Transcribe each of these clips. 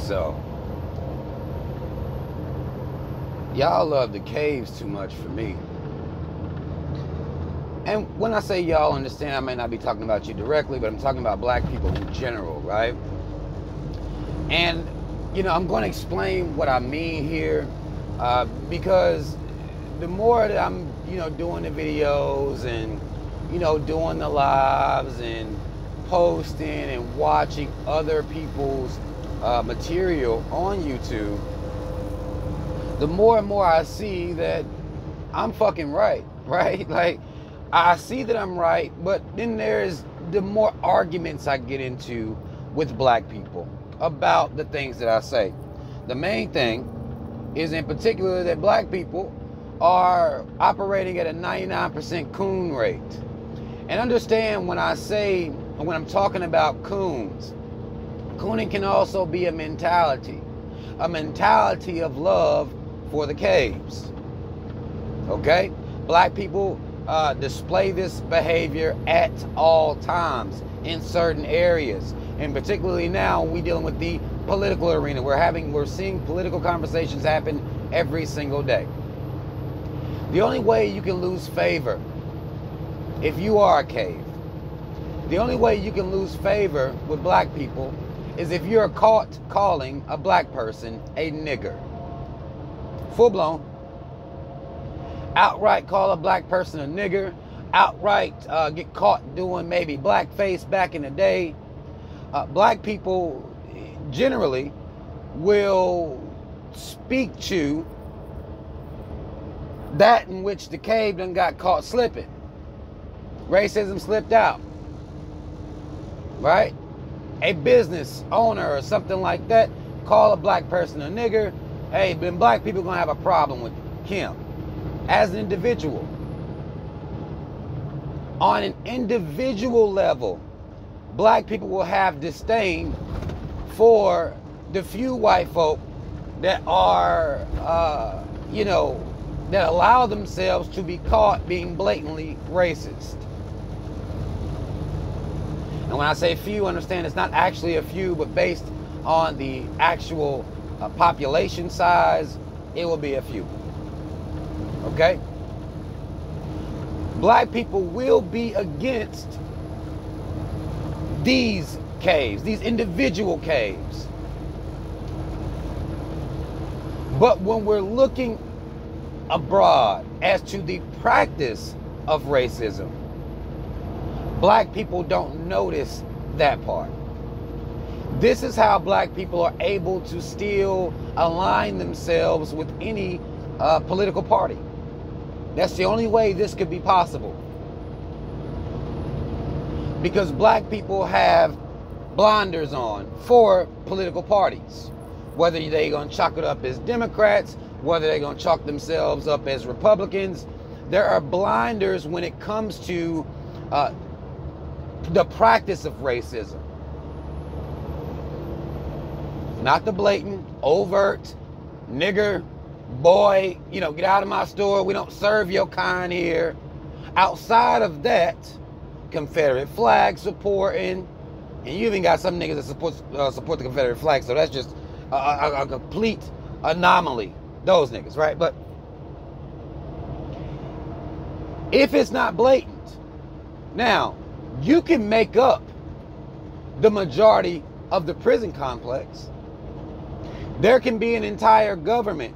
So, y'all love the caves too much for me. And when I say y'all, understand, I may not be talking about you directly, but I'm talking about black people in general, right? And, you know, I'm going to explain what I mean here, because the more that I'm, you know, doing the videos and, you know, doing the lives and posting and watching other people's material on YouTube, the more and more I see that I'm fucking right? Like, I see that I'm right, but then there's the more arguments I get into with black people about the things that I say. The main thing is in particular that black people are operating at a 99% coon rate. And understand when I say, when I'm talking about coons, cooning can also be a mentality of love for the caves. Okay? Black people display this behavior at all times in certain areas. And particularly now, we're dealing with the political arena. We're seeing political conversations happen every single day. The only way you can lose favor if you are a cave, the only way you can lose favor with black people is if you're caught calling a black person a nigger. Full blown. Outright call a black person a nigger. Outright get caught doing maybe blackface back in the day. Black people generally will speak to that in which the cave done got caught slipping. Racism slipped out. Right? A business owner or something like that call a black person a nigger. Hey, then black people gonna have a problem with him as an individual. On an individual level, black people will have disdain for the few white folk that are, you know, that allow themselves to be caught being blatantly racist. And when I say few, understand it's not actually a few, but based on the actual population size, it will be a few. Okay? Black people will be against these caves, these individual caves. But when we're looking abroad as to the practice of racism, black people don't notice that part. This is how black people are able to still align themselves with any political party. That's the only way this could be possible. Because black people have blinders on for political parties. Whether they're going to chalk it up as Democrats, whether they're going to chalk themselves up as Republicans, there are blinders when it comes to the practice of racism. Not the blatant, overt, nigger, boy, you know, get out of my store, we don't serve your kind here. Outside of that, Confederate flag supporting, and you even got some niggas that support the Confederate flag, so that's just a complete anomaly, those niggas, right? But if it's not blatant, now, you can make up the majority of the prison complex. There can be an entire government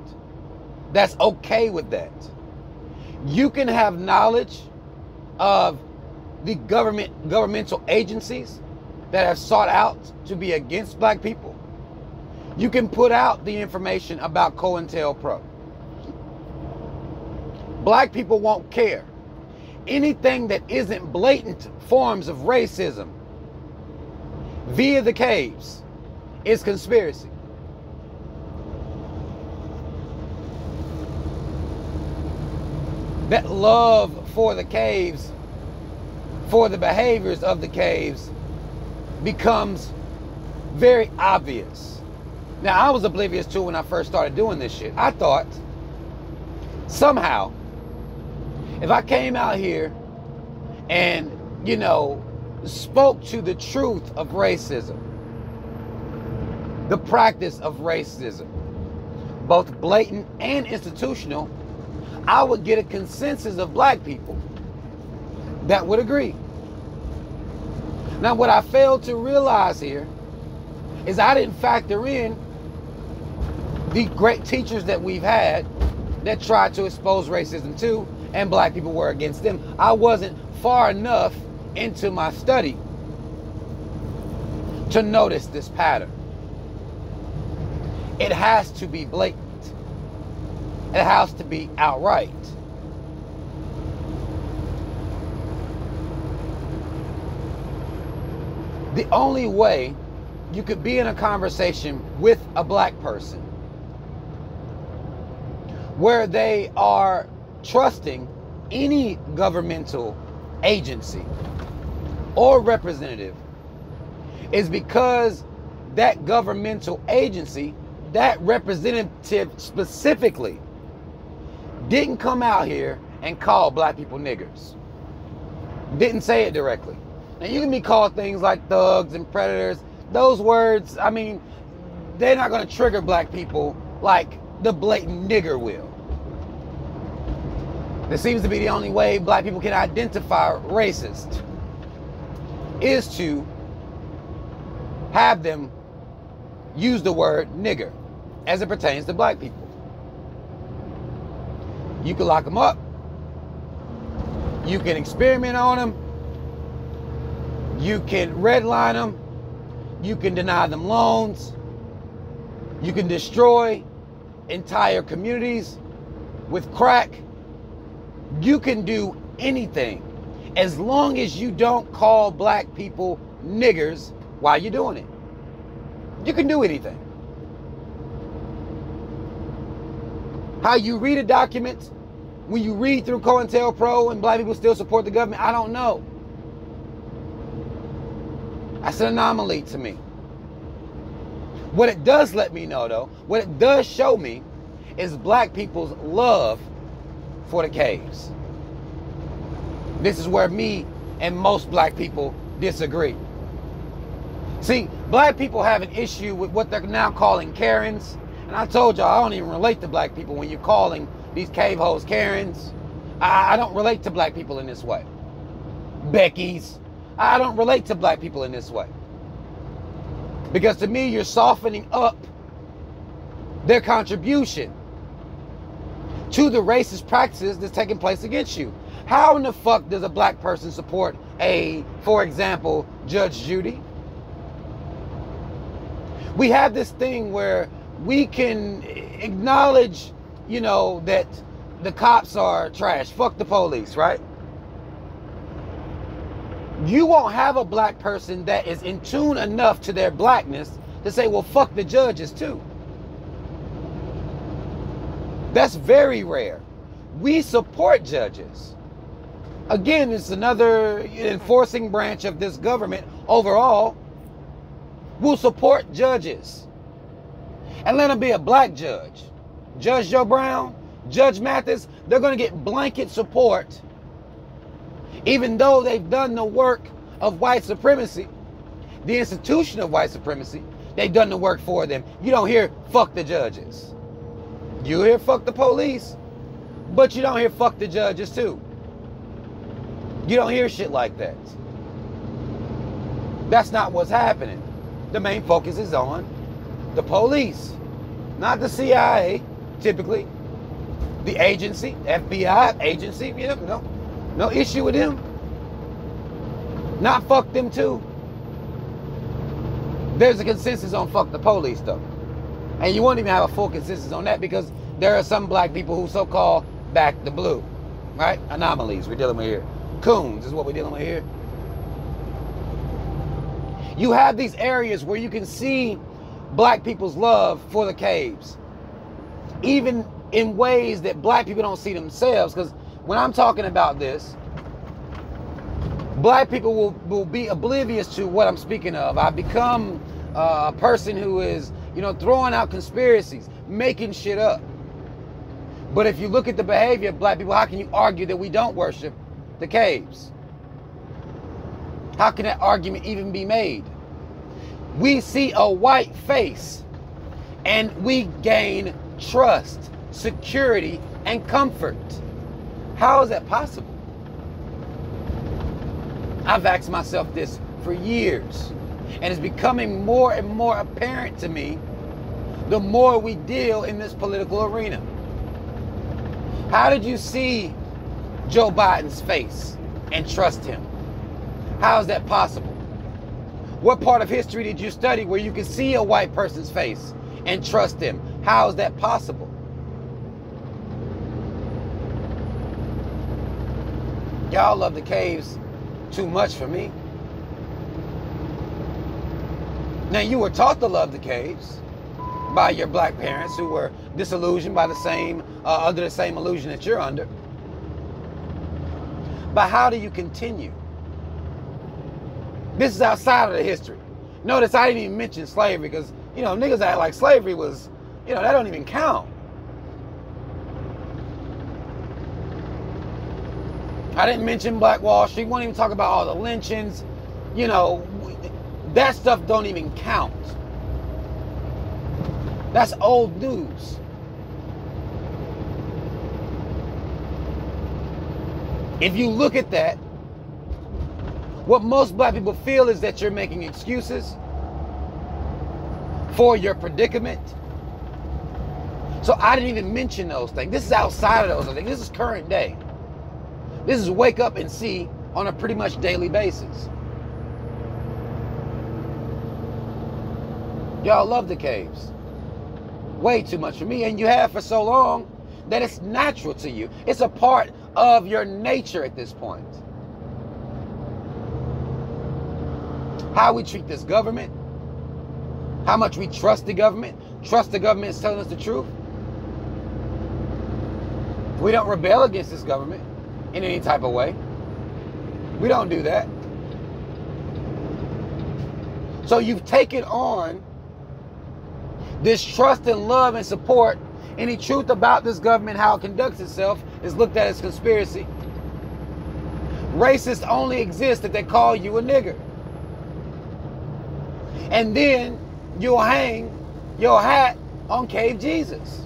that's okay with that. You can have knowledge of the governmental agencies that have sought out to be against black people. You can put out the information about COINTELPRO. Black people won't care. Anything that isn't blatant forms of racism via the caves is conspiracy. That love for the caves, for the behaviors of the caves, becomes very obvious. Now, I was oblivious to when I first started doing this shit. I thought somehow, if I came out here and, you know, spoke to the truth of racism, the practice of racism, both blatant and institutional, I would get a consensus of black people that would agree. Now, what I failed to realize here is I didn't factor in the great teachers that we've had that tried to expose racism too, and black people were against them. I wasn't far enough into my study to notice this pattern. It has to be blatant. It has to be outright. The only way you could be in a conversation with a black person where they are trusting any governmental agency or representative is because that governmental agency, that representative specifically, didn't come out here and call black people niggers. Didn't say it directly. Now, you can be called things like thugs and predators. Those words, I mean, they're not going to trigger black people like the blatant nigger will. This seems to be the only way black people can identify racist, is to have them use the word nigger as it pertains to black people. You can lock them up. You can experiment on them. You can redline them. You can deny them loans. You can destroy entire communities with crack. You can do anything as long as you don't call black people niggers while you're doing it. You can do anything. How you read a document, when you read through COINTELPRO and black people still support the government, I don't know. That's an anomaly to me. What it does let me know, though, what it does show me is black people's love for the caves. This is where me and most black people disagree. See, black people have an issue with what they're now calling Karens. And I told y'all, I don't even relate to black people when you're calling these cave hoes Karens. I don't relate to black people in this way. Becky's. I don't relate to black people in this way. Because to me, you're softening up their contribution to the racist practices that's taking place against you. How in the fuck does a black person support for example, Judge Judy? We have this thing where we can acknowledge, you know, that the cops are trash. Fuck the police, right? You won't have a black person that is in tune enough to their blackness to say, well, fuck the judges too. That's very rare. We support judges. Again, it's another enforcing branch of this government overall. We'll support judges. And let them be a black judge. Judge Joe Brown, Judge Mathis, they're going to get blanket support. Even though they've done the work of white supremacy, the institution of white supremacy, they've done the work for them. You don't hear fuck the judges. You hear fuck the police, but you don't hear fuck the judges too. You don't hear shit like that. That's not what's happening. The main focus is on the police, not the CIA, typically. The agency, FBI agency, you know, no issue with them. Not fuck them too. There's a consensus on fuck the police though. And you won't even have a full consensus on that because there are some black people who so-called back the blue, right? Anomalies we're dealing with here. Coons is what we're dealing with here. You have these areas where you can see black people's love for the caves, even in ways that black people don't see themselves. Because when I'm talking about this, black people will be oblivious to what I'm speaking of. I've become a person who is, you know, throwing out conspiracies, making shit up. But if you look at the behavior of black people, how can you argue that we don't worship the caves? How can that argument even be made? We see a white face and we gain trust, security, and comfort. How is that possible? I've asked myself this for years, and it's becoming more and more apparent to me the more we deal in this political arena. How did you see Joe Biden's face and trust him? How is that possible? What part of history did you study where you could see a white person's face and trust him? How is that possible? Y'all love the caves too much for me. Now, you were taught to love the caves by your black parents who were disillusioned by the same, under the same illusion that you're under. But how do you continue? This is outside of the history. Notice I didn't even mention slavery because, you know, niggas act like slavery was, you know, that don't even count. I didn't mention Black Wall Street. Won't even talk about all the lynchings. You know, that stuff don't even count. That's old news. If you look at that, what most black people feel is that you're making excuses for your predicament. So I didn't even mention those things. This is outside of those things. This is current day. This is wake up and see on a pretty much daily basis. Y'all love the caves. Way too much for me, and you have for so long that it's natural to you. It's a part of your nature at this point. How we treat this government, how much we trust the government is telling us the truth. We don't rebel against this government in any type of way. We don't do that. So you've taken on this trust and love and support. Any truth about this government, how it conducts itself, is looked at as conspiracy. Racists only exist if they call you a nigger. And then you'll hang your hat on Cave Jesus.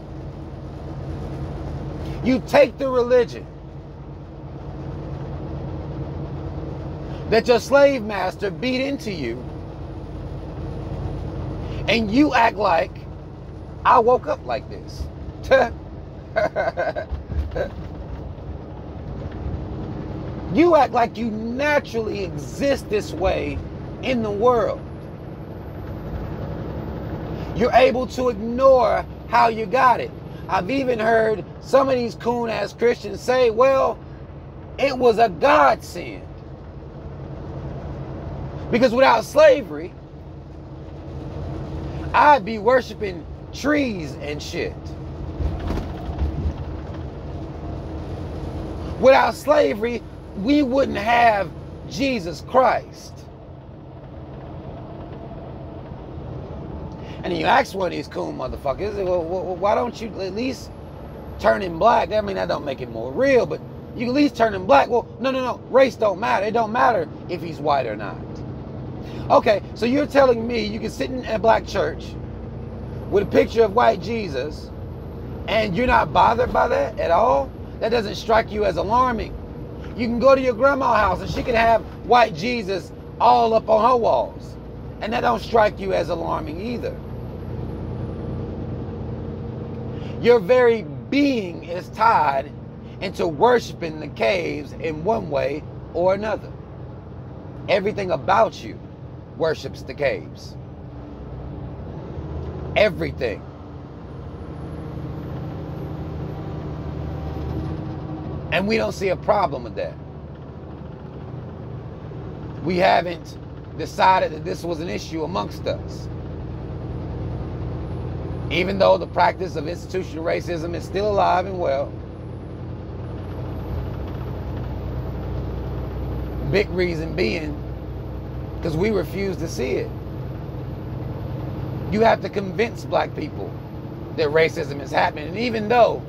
You take the religion that your slave master beat into you, and you act like I woke up like this. You act like you naturally exist this way in the world. You're able to ignore how you got it. I've even heard some of these coon-ass Christians say, well, it was a godsend. Because without slavery, I'd be worshiping trees and shit. Without slavery, we wouldn't have Jesus Christ. And then you ask one of these coon motherfuckers, well, why don't you at least turn him black? I mean, that don't make it more real, but you can at least turn him black. Well, no. Race don't matter. It don't matter if he's white or not. Okay, so you're telling me you can sit in a black church with a picture of white Jesus and you're not bothered by that at all? That doesn't strike you as alarming. You can go to your grandma's house and she can have white Jesus all up on her walls, and that don't strike you as alarming either. Your very being is tied into worshiping the caves in one way or another. Everything about you worships the caves. Everything. And we don't see a problem with that. We haven't decided that this was an issue amongst us. Even though the practice of institutional racism is still alive and well. Big reason being because we refuse to see it. You have to convince black people that racism is happening. And even though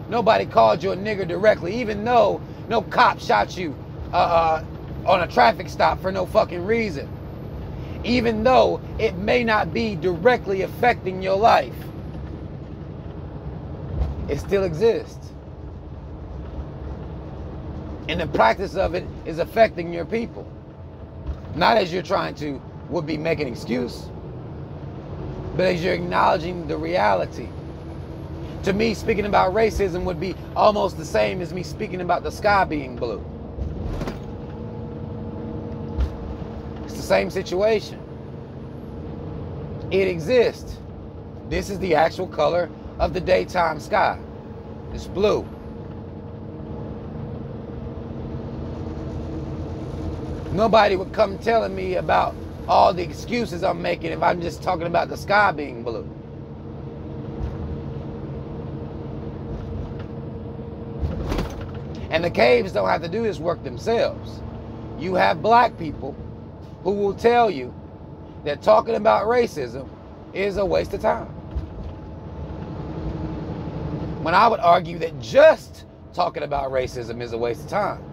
nobody called you a nigger directly, even though no cop shot you on a traffic stop for no fucking reason, even though it may not be directly affecting your life. It still exists. And the practice of it is affecting your people. Not as you're trying to would be make an excuse, but as you're acknowledging the reality. To me, speaking about racism would be almost the same as me speaking about the sky being blue. It's the same situation. It exists. This is the actual color of the daytime sky. It's blue. Nobody would come telling me about all the excuses I'm making if I'm just talking about the sky being blue. And the caves don't have to do this work themselves. You have black people who will tell you that talking about racism is a waste of time. When I would argue that just talking about racism is a waste of time.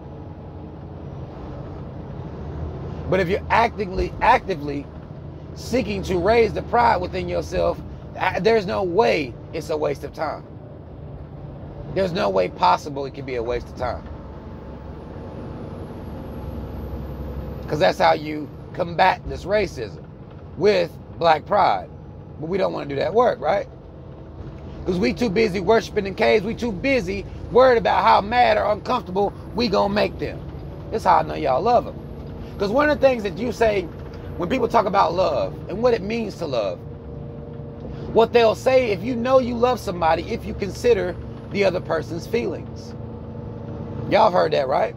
But if you're actively seeking to raise the pride within yourself, there's no way it's a waste of time. There's no way possible it can be a waste of time. Because that's how you combat this racism, with black pride. But we don't want to do that work, right? Because we too busy worshiping in caves. We too busy worried about how mad or uncomfortable we gonna make them. That's how I know y'all love them. Because one of the things that you say when people talk about love and what it means to love, what they'll say, if you know you love somebody, if you consider the other person's feelings. Y'all have heard that, right?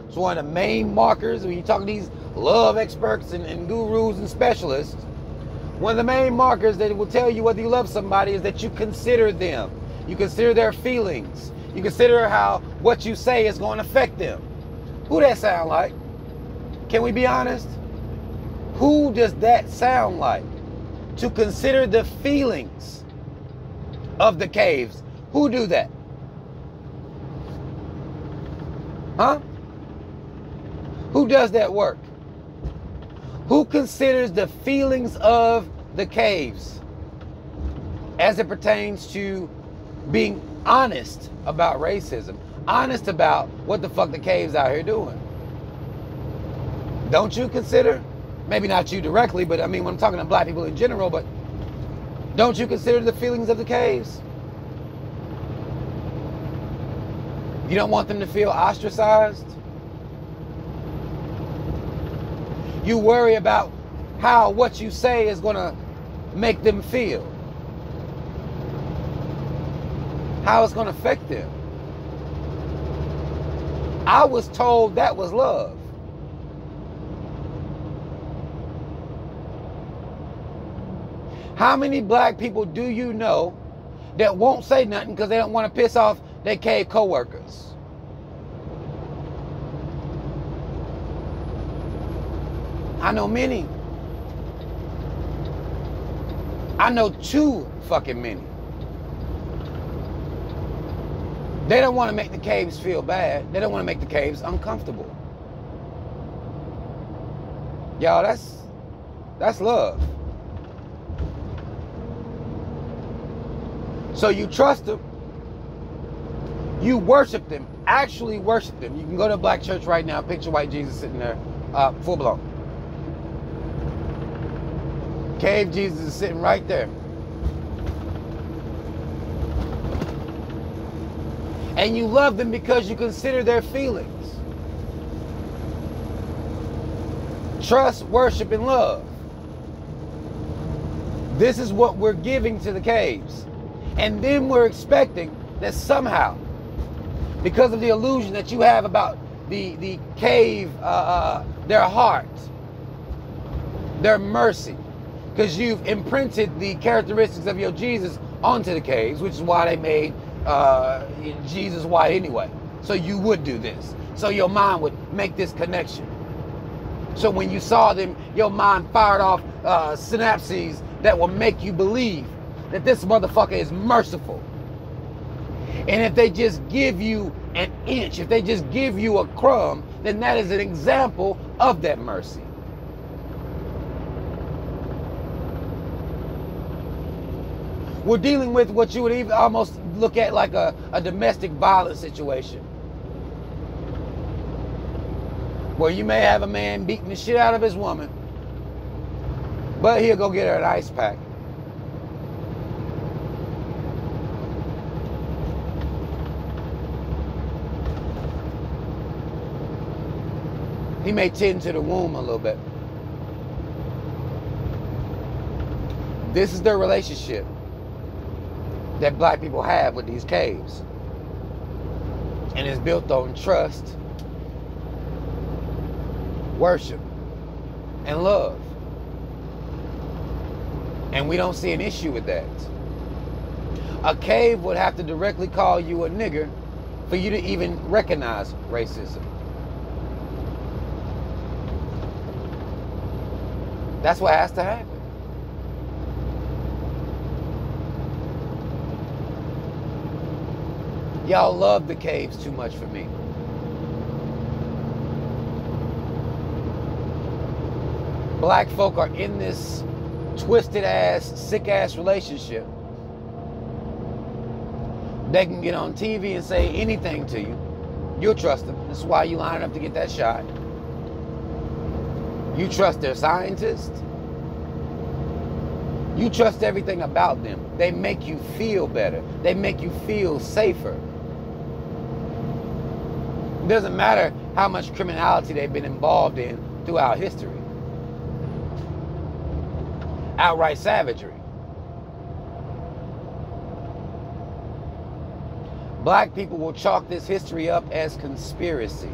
It's one of the main markers when you talk to these love experts and gurus and specialists. One of the main markers that will tell you whether you love somebody is that you consider them. You consider their feelings. You consider how what you say is going to affect them. Who that sound like? Can we be honest? Who does that sound like? To consider the feelings of the caves. Who do that? Huh? Who does that work? Who considers the feelings of the caves as it pertains to being honest about racism? Honest about what the fuck the caves out here doing? Don't you consider, maybe not you directly, but I mean when I'm talking to black people in general, but don't you consider the feelings of the caves? You don't want them to feel ostracized? You worry about how what you say is going to make them feel. How it's going to affect them. I was told that was love. How many black people do you know that won't say nothing because they don't want to piss off their cave co-workers? I know many. I know too fucking many. They don't want to make the caves feel bad. They don't want to make the caves uncomfortable. Y'all, that's love. So you trust them. You worship them. Actually worship them. You can go to a black church right now, picture white Jesus sitting there, full blown. Cave Jesus is sitting right there. And you love them because you consider their feelings. Trust, worship, and love. This is what we're giving to the caves. And then we're expecting that somehow, because of the illusion that you have about the cave, their heart, their mercy, because you've imprinted the characteristics of your Jesus onto the caves, which is why they made Jesus white anyway. So you would do this. So your mind would make this connection. So when you saw them, your mind fired off synapses that will make you believe that this motherfucker is merciful. And if they just give you an inch, if they just give you a crumb, then that is an example of that mercy. We're dealing with what you would even almost look at like a domestic violence situation. Where you may have a man beating the shit out of his woman, but he'll go get her an ice pack. He may tend to the womb a little bit. This is the relationship that black people have with these caves. And it's built on trust, worship, and love. And we don't see an issue with that. A cave would have to directly call you a nigger for you to even recognize racism. That's what has to happen. Y'all love the caves too much for me. Black folk are in this twisted ass, sick ass relationship. They can get on TV and say anything to you. You'll trust them. That's why you line up to get that shot. You trust their scientists. You trust everything about them. They make you feel better. They make you feel safer. It doesn't matter how much criminality they've been involved in throughout history. Outright savagery. Black people will chalk this history up as conspiracy.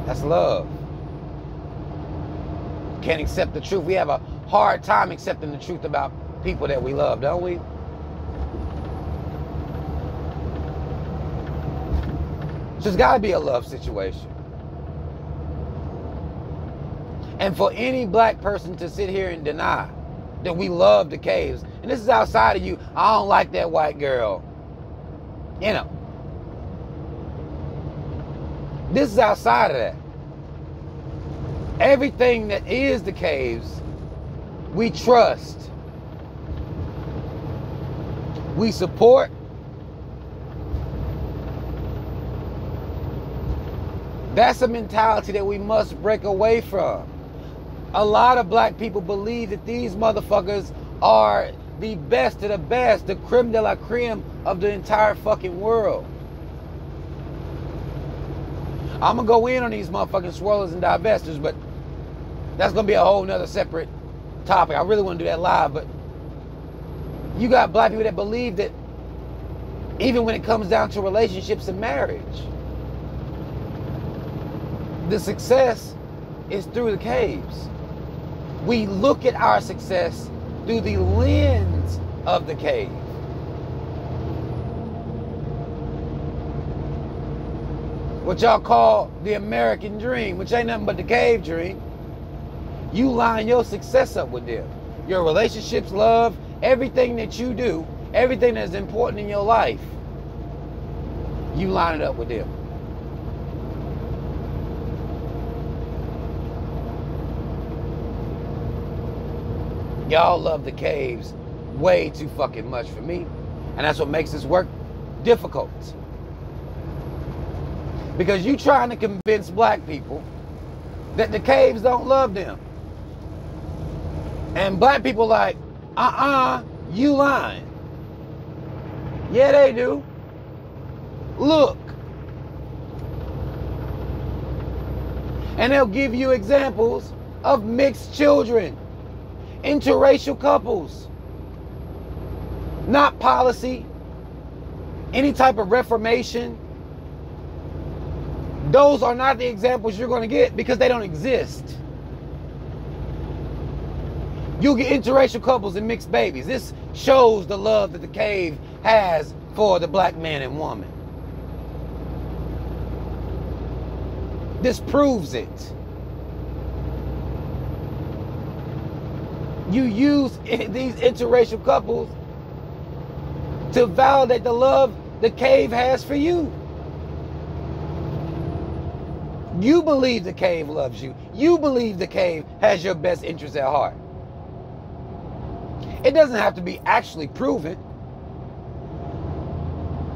That's love. Can't accept the truth. We have a hard time accepting the truth about people that we love, don't we? So it's got to be a love situation. And for any black person to sit here and deny that we love the caves, and this is outside of you, I don't like that white girl. You know. This is outside of that. Everything that is the caves, we trust. We support. That's a mentality that we must break away from. A lot of black people believe that these motherfuckers are the best of the best, the creme de la creme of the entire fucking world. I'm gonna go in on these motherfucking swirlers and divestors, but that's gonna be a whole nother separate topic. I really want to do that live, but you got black people that believe that even when it comes down to relationships and marriage, the success is through the caves. We look at our success through the lens of the cave. What y'all call the American dream, which ain't nothing but the cave dream. You line your success up with them. Your relationships, love, everything that you do, everything that's important in your life, you line it up with them. Y'all love the caves way too fucking much for me. And that's what makes this work difficult. Because you trying to convince black people that the caves don't love them. And black people like, you lying. Yeah, they do. Look. And they'll give you examples of mixed children, interracial couples. Not policy, any type of reformation. Those are not the examples you're going to get because they don't exist. You'll get interracial couples and mixed babies. This shows the love that the cave has for the black man and woman. This proves it. You use these interracial couples to validate the love the cave has for you. You believe the cave loves you. You believe the cave has your best interest at heart. It doesn't have to be actually proven.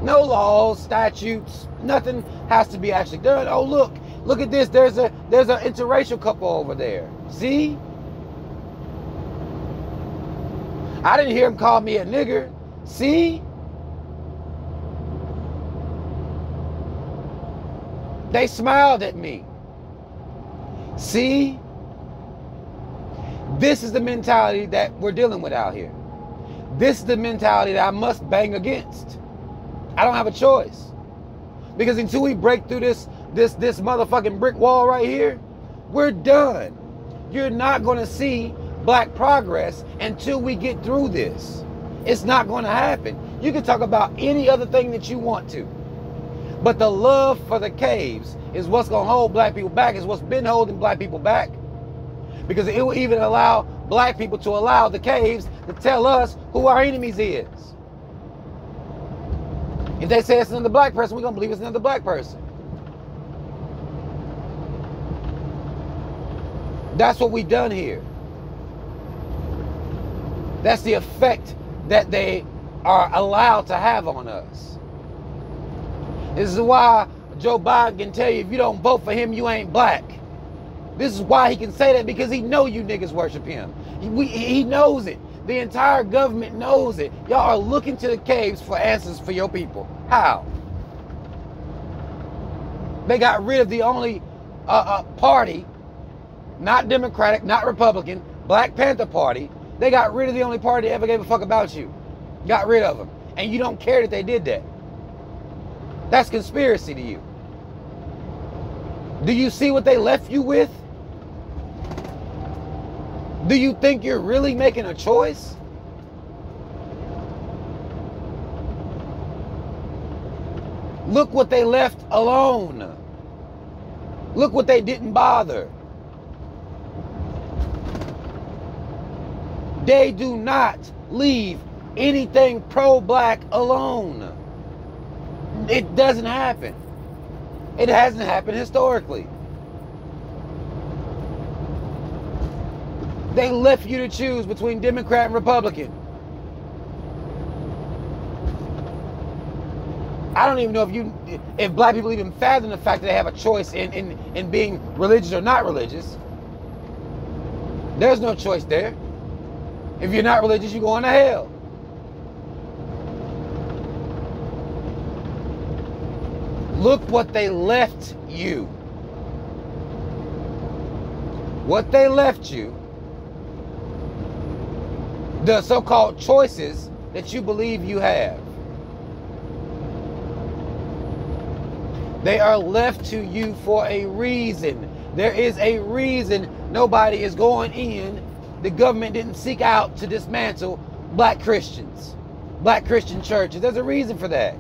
No laws, statutes, nothing has to be actually done. Oh, look at this. There's an interracial couple over there. See? I didn't hear him call me a nigger. See? They smiled at me. See? This is the mentality that we're dealing with out here. This is the mentality that I must bang against. I don't have a choice. Because until we break through this motherfucking brick wall right here, we're done. You're not going to see black progress until we get through this. It's not going to happen. You can talk about any other thing that you want to. But the love for the caves is what's going to hold black people back, is what's been holding black people back. Because it will even allow black people to allow the caves to tell us who our enemies is. If they say it's another black person, we're going to believe it's another black person. That's what we've done here. That's the effect that they are allowed to have on us. This is why Joe Biden can tell you, if you don't vote for him, you ain't black. This is why he can say that, because he know you niggas worship him. He knows it. The entire government knows it. Y'all are looking to the caves for answers for your people. How? They got rid of the only party, not Democratic, not Republican, Black Panther Party. They got rid of the only party that ever gave a fuck about you. Got rid of them. And you don't care that they did that. That's conspiracy to you. Do you see what they left you with? Do you think you're really making a choice? Look what they left alone. Look what they didn't bother. They do not leave anything pro-black alone. It doesn't happen. It hasn't happened historically. They left you to choose between Democrat and Republican. I don't even know if black people even fathom the fact that they have a choice in being religious or not religious. There's no choice there. If you're not religious, you're going to hell. Look what they left you. What they left you, the so-called choices that you believe you have, they are left to you for a reason. There is a reason nobody is going in. The government didn't seek out to dismantle black Christians, black Christian churches. There's a reason for that.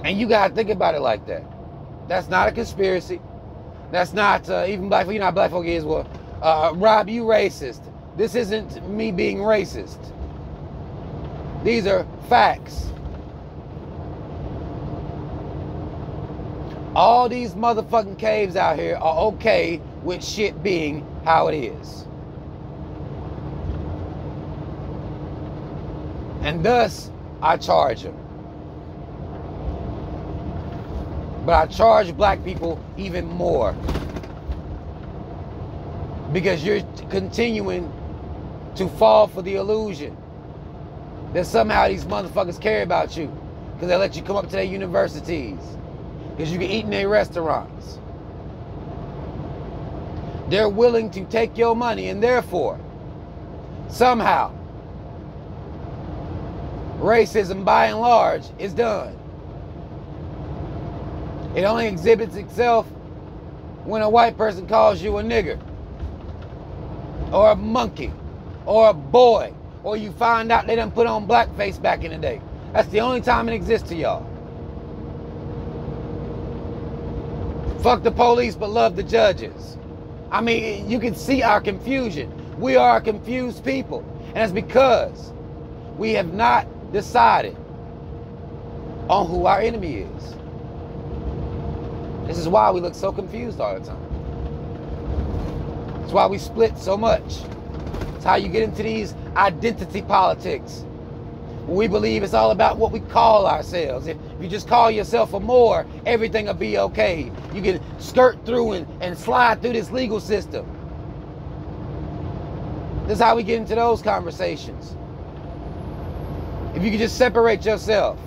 And you gotta think about it like that. That's not a conspiracy. That's not even black folk. You know how black folk is. Well, Rob, you racist. This isn't me being racist. These are facts. All these motherfucking caves out here are okay with shit being how it is. And thus, I charge them. But I charge black people even more. Because you're continuing to fall for the illusion that somehow these motherfuckers care about you. Because they let you come up to their universities. Because you can eat in their restaurants. They're willing to take your money, and therefore, somehow, racism by and large is done. It only exhibits itself when a white person calls you a nigger, or a monkey, or a boy, or you find out they done put on blackface back in the day. That's the only time it exists to y'all. Fuck the police, but love the judges. I mean, you can see our confusion. We are a confused people. And it's because we have not decided on who our enemy is. This is why we look so confused all the time. It's why we split so much. It's how you get into these identity politics. We believe it's all about what we call ourselves. If you just call yourself a Moor, everything will be okay. You can skirt through and slide through this legal system. This is how we get into those conversations. If you can just separate yourself,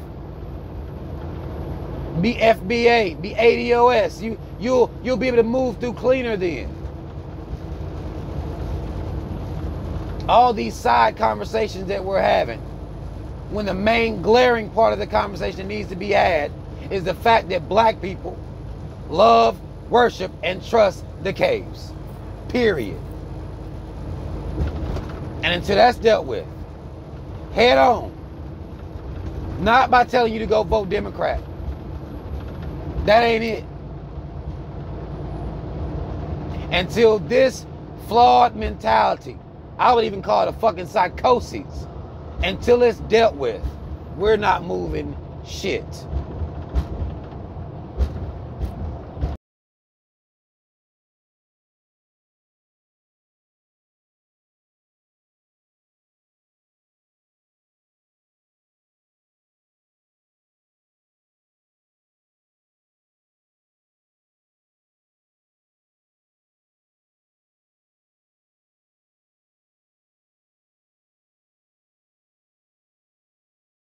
be FBA, be ADOS, you'll be able to move through cleaner then. All these side conversations that we're having, when the main glaring part of the conversation that needs to be had is the fact that black people love, worship, and trust the caves. Period. And until that's dealt with, head on. Not by telling you to go vote Democrat. That ain't it. Until this flawed mentality, I would even call it a fucking psychosis, until it's dealt with, we're not moving shit.